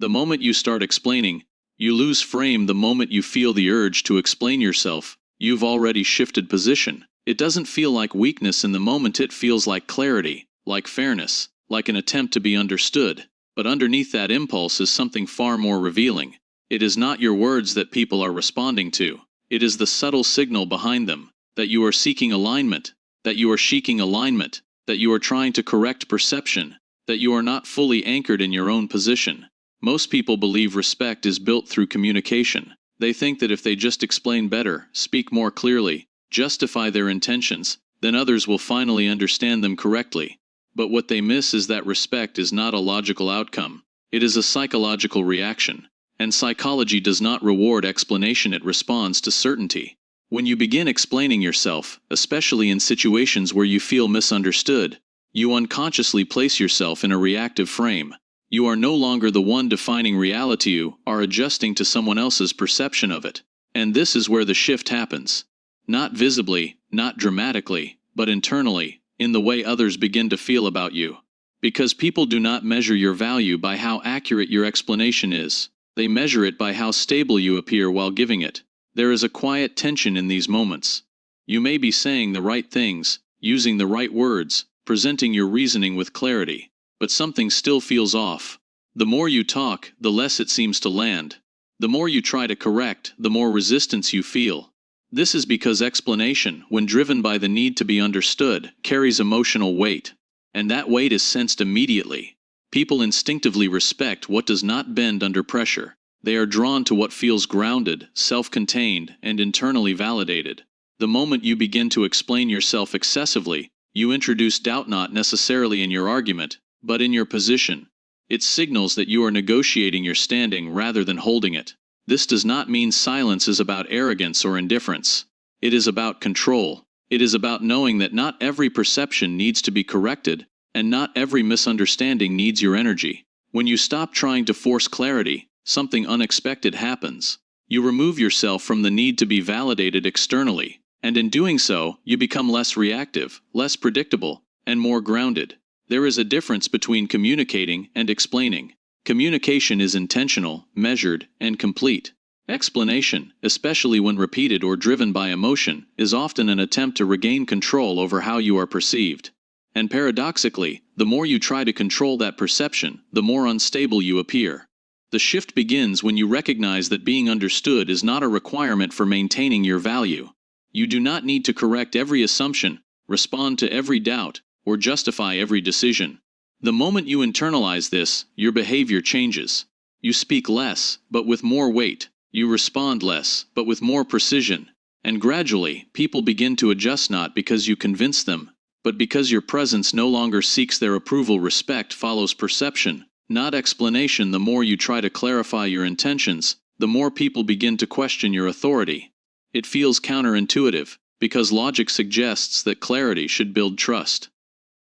The moment you start explaining, you lose frame. The moment you feel the urge to explain yourself, you've already shifted position. It doesn't feel like weakness in the moment, it feels like clarity, like fairness, like an attempt to be understood. But underneath that impulse is something far more revealing. It is not your words that people are responding to. It is the subtle signal behind them, that you are seeking alignment, that you are seeking alignment, that you are trying to correct perception, that you are not fully anchored in your own position. Most people believe respect is built through communication. They think that if they just explain better, speak more clearly, justify their intentions, then others will finally understand them correctly. But what they miss is that respect is not a logical outcome. It is a psychological reaction. And psychology does not reward explanation, it responds to certainty. When you begin explaining yourself, especially in situations where you feel misunderstood, you unconsciously place yourself in a reactive frame. You are no longer the one defining reality, you are adjusting to someone else's perception of it. And this is where the shift happens. Not visibly, not dramatically, but internally, in the way others begin to feel about you. Because people do not measure your value by how accurate your explanation is. They measure it by how stable you appear while giving it. There is a quiet tension in these moments. You may be saying the right things, using the right words, presenting your reasoning with clarity, but something still feels off. The more you talk, the less it seems to land. The more you try to correct, the more resistance you feel. This is because explanation, when driven by the need to be understood, carries emotional weight. And that weight is sensed immediately. People instinctively respect what does not bend under pressure. They are drawn to what feels grounded, self-contained, and internally validated. The moment you begin to explain yourself excessively, you introduce doubt, not necessarily in your argument, but in your position. It signals that you are negotiating your standing rather than holding it. This does not mean silence is about arrogance or indifference. It is about control. It is about knowing that not every perception needs to be corrected, and not every misunderstanding needs your energy. When you stop trying to force clarity, something unexpected happens. You remove yourself from the need to be validated externally, and in doing so, you become less reactive, less predictable, and more grounded. There is a difference between communicating and explaining. Communication is intentional, measured, and complete. Explanation, especially when repeated or driven by emotion, is often an attempt to regain control over how you are perceived. And paradoxically, the more you try to control that perception, the more unstable you appear. The shift begins when you recognize that being understood is not a requirement for maintaining your value. You do not need to correct every assumption, respond to every doubt, or justify every decision. The moment you internalize this, your behavior changes. You speak less, but with more weight. You respond less, but with more precision. And gradually, people begin to adjust, not because you convince them, but because your presence no longer seeks their approval. Respect follows perception, not explanation. The more you try to clarify your intentions, the more people begin to question your authority. It feels counterintuitive, because logic suggests that clarity should build trust.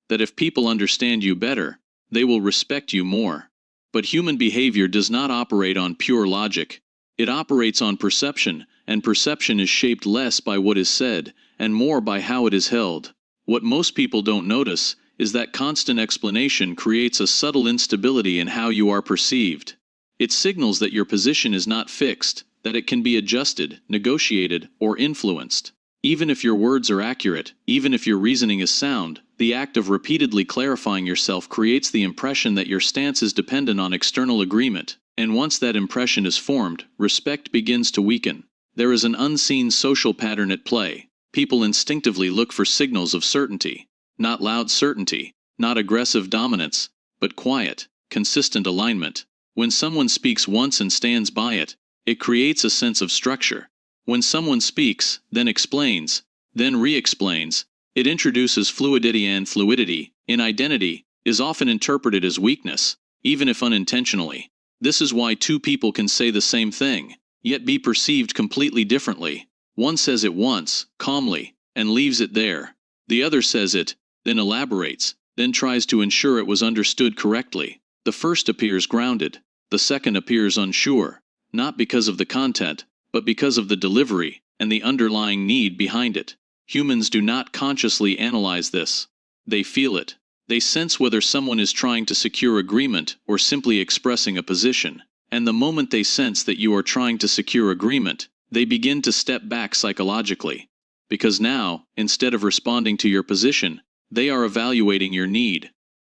That if people understand you better, they will respect you more. But human behavior does not operate on pure logic. It operates on perception, and perception is shaped less by what is said, and more by how it is held. What most people don't notice is that constant explanation creates a subtle instability in how you are perceived. It signals that your position is not fixed, that it can be adjusted, negotiated, or influenced. Even if your words are accurate, even if your reasoning is sound, the act of repeatedly clarifying yourself creates the impression that your stance is dependent on external agreement, and once that impression is formed, respect begins to weaken. There is an unseen social pattern at play. People instinctively look for signals of certainty. Not loud certainty, not aggressive dominance, but quiet, consistent alignment. When someone speaks once and stands by it, it creates a sense of structure. When someone speaks, then explains, then re-explains, it introduces fluidity, and fluidity, in identity, is often interpreted as weakness, even if unintentionally. This is why two people can say the same thing, yet be perceived completely differently. One says it once, calmly, and leaves it there. The other says it, then elaborates, then tries to ensure it was understood correctly. The first appears grounded, the second appears unsure, not because of the content, but because of the delivery, and the underlying need behind it. Humans do not consciously analyze this. They feel it. They sense whether someone is trying to secure agreement or simply expressing a position. And the moment they sense that you are trying to secure agreement, they begin to step back psychologically. Because now, instead of responding to your position, they are evaluating your need.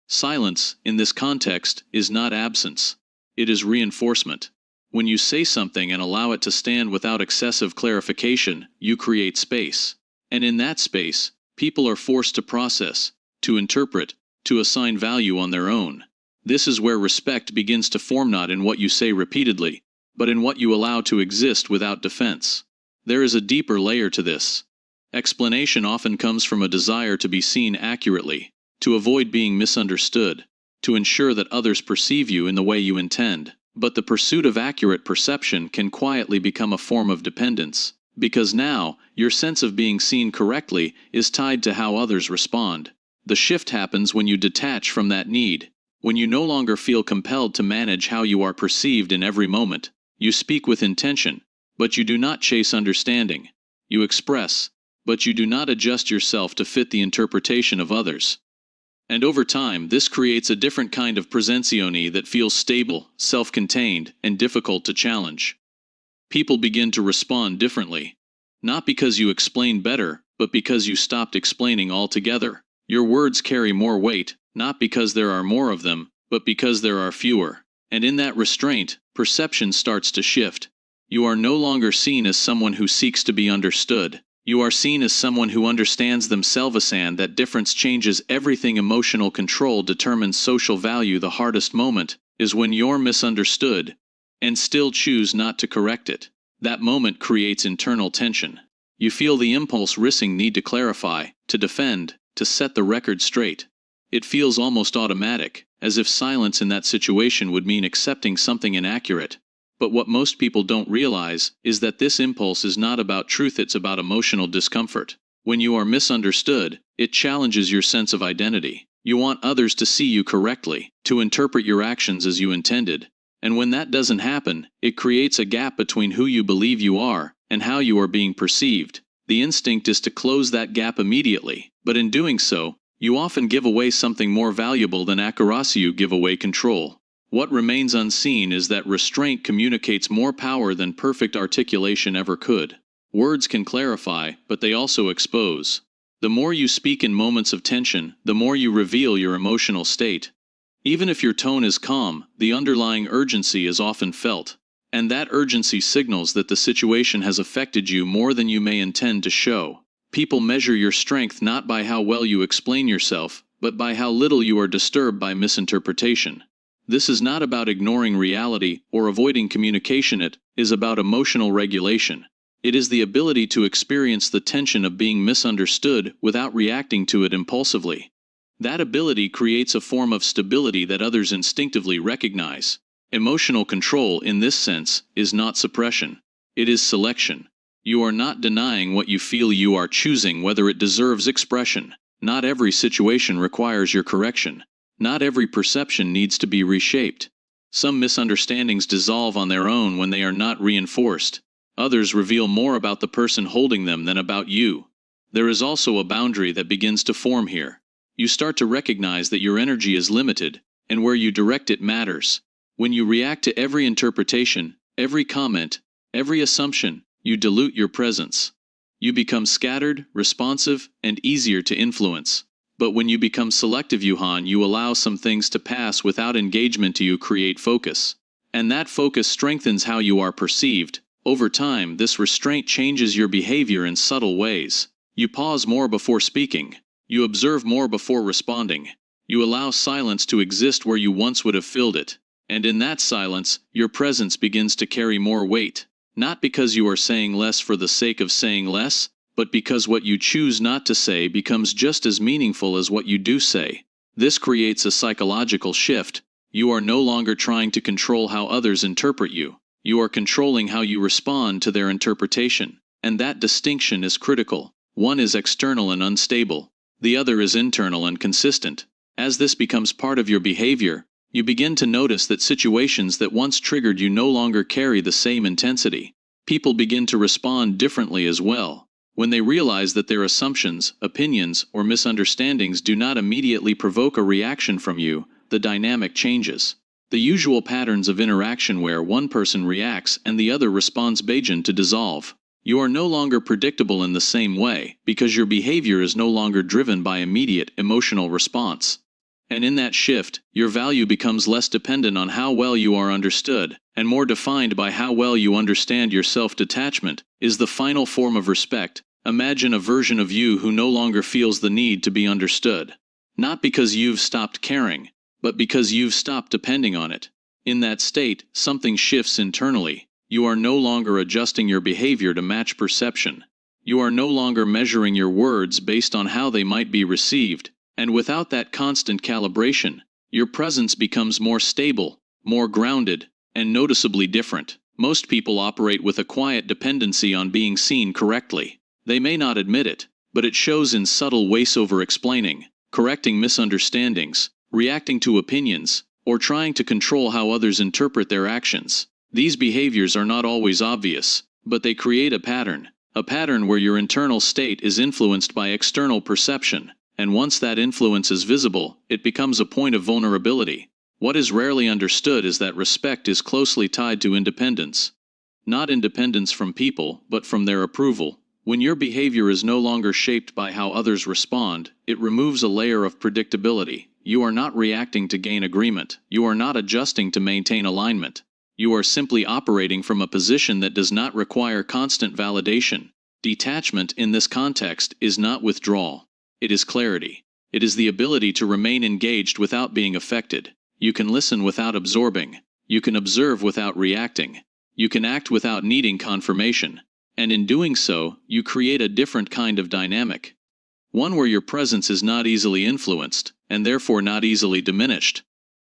Silence, in this context, is not absence. It is reinforcement. When you say something and allow it to stand without excessive clarification, you create space. And in that space, people are forced to process, to interpret, to assign value on their own. This is where respect begins to form, not in what you say repeatedly, but in what you allow to exist without defense. There is a deeper layer to this. Explanation often comes from a desire to be seen accurately, to avoid being misunderstood, to ensure that others perceive you in the way you intend. But the pursuit of accurate perception can quietly become a form of dependence, because now, your sense of being seen correctly is tied to how others respond. The shift happens when you detach from that need, when you no longer feel compelled to manage how you are perceived in every moment. You speak with intention, but you do not chase understanding. You express, but you do not adjust yourself to fit the interpretation of others. And over time, this creates a different kind of presenzione that feels stable, self-contained, and difficult to challenge. People begin to respond differently. Not because you explain better, but because you stopped explaining altogether. Your words carry more weight, not because there are more of them, but because there are fewer. And in that restraint, perception starts to shift. You are no longer seen as someone who seeks to be understood. You are seen as someone who understands themselves, and that difference changes everything. Emotional control determines social value. The hardest moment is when you're misunderstood and still choose not to correct it. That moment creates internal tension. You feel the impulse rising need to clarify, to defend, to set the record straight. It feels almost automatic, as if silence in that situation would mean accepting something inaccurate. But what most people don't realize is that this impulse is not about truth, it's about emotional discomfort. When you are misunderstood, it challenges your sense of identity. You want others to see you correctly, to interpret your actions as you intended. And when that doesn't happen, it creates a gap between who you believe you are and how you are being perceived. The instinct is to close that gap immediately, but in doing so, you often give away something more valuable than accuracy. You give away control. What remains unseen is that restraint communicates more power than perfect articulation ever could. Words can clarify, but they also expose. The more you speak in moments of tension, the more you reveal your emotional state. Even if your tone is calm, the underlying urgency is often felt. And that urgency signals that the situation has affected you more than you may intend to show. People measure your strength not by how well you explain yourself, but by how little you are disturbed by misinterpretation. This is not about ignoring reality or avoiding communication, it is about emotional regulation. It is the ability to experience the tension of being misunderstood without reacting to it impulsively. That ability creates a form of stability that others instinctively recognize. Emotional control, in this sense, is not suppression. It is selection. You are not denying what you feel, you are choosing whether it deserves expression. Not every situation requires your correction. Not every perception needs to be reshaped. Some misunderstandings dissolve on their own when they are not reinforced. Others reveal more about the person holding them than about you. There is also a boundary that begins to form here. You start to recognize that your energy is limited, and where you direct it matters. When you react to every interpretation, every comment, every assumption, you dilute your presence. You become scattered, responsive, and easier to influence. But when you become selective, you allow some things to pass without engagement. You create focus. And that focus strengthens how you are perceived. Over time, this restraint changes your behavior in subtle ways. You pause more before speaking. You observe more before responding. You allow silence to exist where you once would have filled it. And in that silence, your presence begins to carry more weight. Not because you are saying less for the sake of saying less, but because what you choose not to say becomes just as meaningful as what you do say. This creates a psychological shift. You are no longer trying to control how others interpret you. You are controlling how you respond to their interpretation. And that distinction is critical. One is external and unstable. The other is internal and consistent. As this becomes part of your behavior, you begin to notice that situations that once triggered you no longer carry the same intensity. People begin to respond differently as well. When they realize that their assumptions, opinions, or misunderstandings do not immediately provoke a reaction from you, the dynamic changes. The usual patterns of interaction where one person reacts and the other responds begin to dissolve. You are no longer predictable in the same way, because your behavior is no longer driven by immediate emotional response. And in that shift, your value becomes less dependent on how well you are understood, and more defined by how well you understand yourself. Detachment is the final form of respect. Imagine a version of you who no longer feels the need to be understood. Not because you've stopped caring, but because you've stopped depending on it. In that state, something shifts internally. You are no longer adjusting your behavior to match perception. You are no longer measuring your words based on how they might be received, and without that constant calibration, your presence becomes more stable, more grounded, and noticeably different. Most people operate with a quiet dependency on being seen correctly. They may not admit it, but it shows in subtle ways: over-explaining, correcting misunderstandings, reacting to opinions, or trying to control how others interpret their actions. These behaviors are not always obvious, but they create a pattern where your internal state is influenced by external perception, and once that influence is visible, it becomes a point of vulnerability. What is rarely understood is that respect is closely tied to independence. Not independence from people, but from their approval. When your behavior is no longer shaped by how others respond, it removes a layer of predictability. You are not reacting to gain agreement. You are not adjusting to maintain alignment. You are simply operating from a position that does not require constant validation. Detachment in this context is not withdrawal. It is clarity. It is the ability to remain engaged without being affected. You can listen without absorbing. You can observe without reacting. You can act without needing confirmation. And in doing so, you create a different kind of dynamic. One where your presence is not easily influenced, and therefore not easily diminished.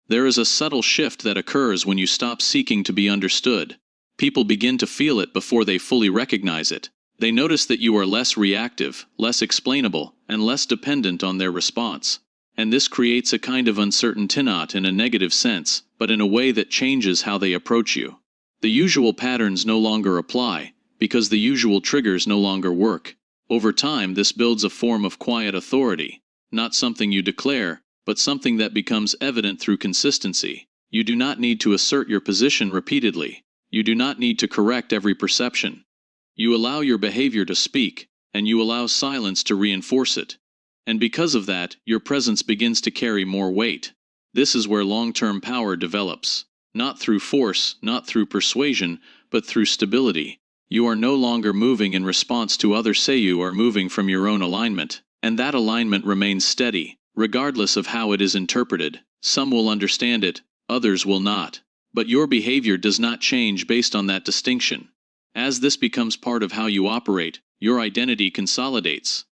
There is a subtle shift that occurs when you stop seeking to be understood. People begin to feel it before they fully recognize it. They notice that you are less reactive, less explainable, and less dependent on their response. And this creates a kind of uncertainty, not in a negative sense, but in a way that changes how they approach you. The usual patterns no longer apply, because the usual triggers no longer work. Over time, this builds a form of quiet authority, not something you declare, but something that becomes evident through consistency. You do not need to assert your position repeatedly. You do not need to correct every perception. You allow your behavior to speak, and you allow silence to reinforce it. And because of that, your presence begins to carry more weight. This is where long-term power develops. Not through force, not through persuasion, but through stability. You are no longer moving in response to others say. You are moving from your own alignment, and that alignment remains steady, regardless of how it is interpreted. Some will understand it, others will not. But your behavior does not change based on that distinction. As this becomes part of how you operate, your identity consolidates.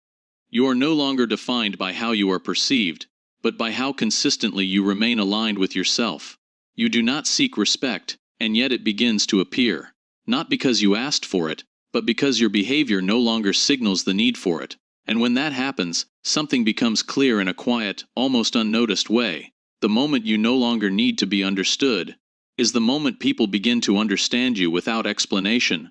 You are no longer defined by how you are perceived, but by how consistently you remain aligned with yourself. You do not seek respect, and yet it begins to appear. Not because you asked for it, but because your behavior no longer signals the need for it. And when that happens, something becomes clear in a quiet, almost unnoticed way. The moment you no longer need to be understood is the moment people begin to understand you without explanation,